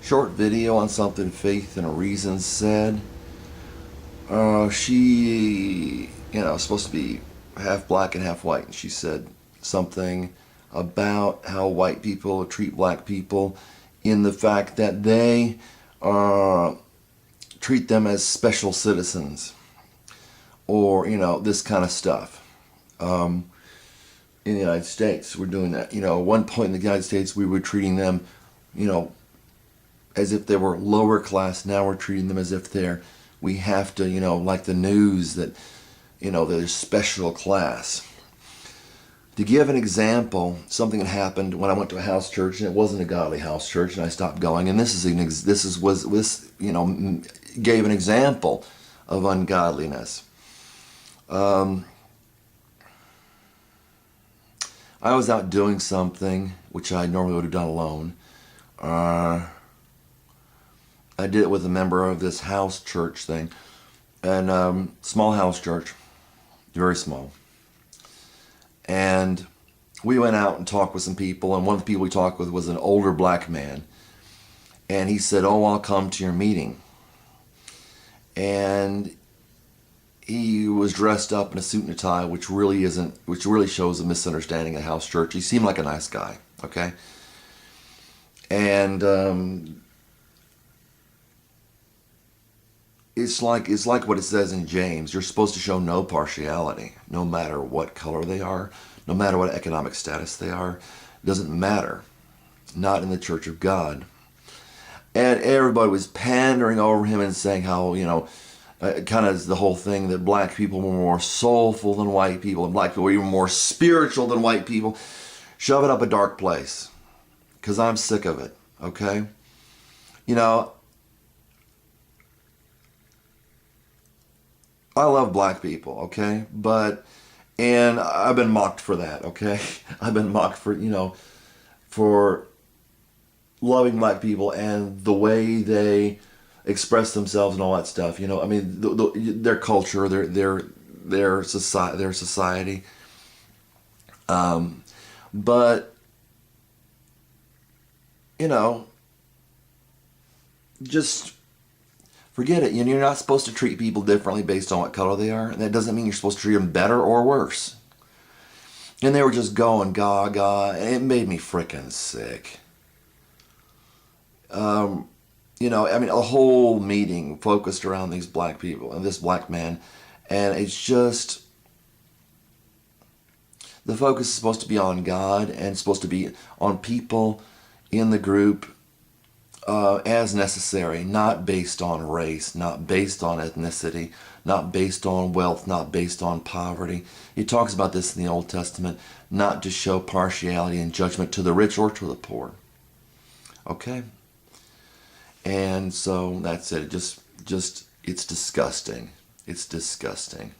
short video on something Faith and Reason said. She, supposed to be half black and half white. And she said something about how white people treat black people in the fact that they treat them as special citizens, or this kind of stuff. In the United States, we're doing that. At one point in the United States, we were treating them, as if they were lower class. Now we're treating them as if we have to, like the news, that, they're special class. To give an example, something that happened when I went to a house church, and it wasn't a godly house church, and I stopped going. And this gave an example of ungodliness. I was out doing something which I normally would have done alone. I did it with a member of this house church thing, and small house church, very small. And we went out and talked with some people, and one of the people we talked with was an older black man. And he said, "Oh, I'll come to your meeting." And he was dressed up in a suit and a tie, which really shows a misunderstanding of house church. He seemed like a nice guy, okay? And it's like what it says in James. You're supposed to show no partiality, no matter what color they are, no matter what economic status they are. It doesn't matter. Not in the Church of God. And everybody was pandering over him and saying how, kind of the whole thing that black people were more soulful than white people, and black people were even more spiritual than white people. Shove it up a dark place, because I'm sick of it, okay? I love black people, okay? And I've been mocked for that, okay? I've been mocked for loving black people and the way they express themselves and all that stuff. Their culture, their society. But just forget it. You're not supposed to treat people differently based on what color they are, and that doesn't mean you're supposed to treat them better or worse. And they were just going gaga, and it made me frickin' sick. A whole meeting focused around these black people and this black man, and it's just, the focus is supposed to be on God and it's supposed to be on people in the group as necessary, not based on race, not based on ethnicity, not based on wealth, not based on poverty. He talks about this in the Old Testament, not to show partiality and judgment to the rich or to the poor. Okay? And so that's it. It's disgusting. It's disgusting.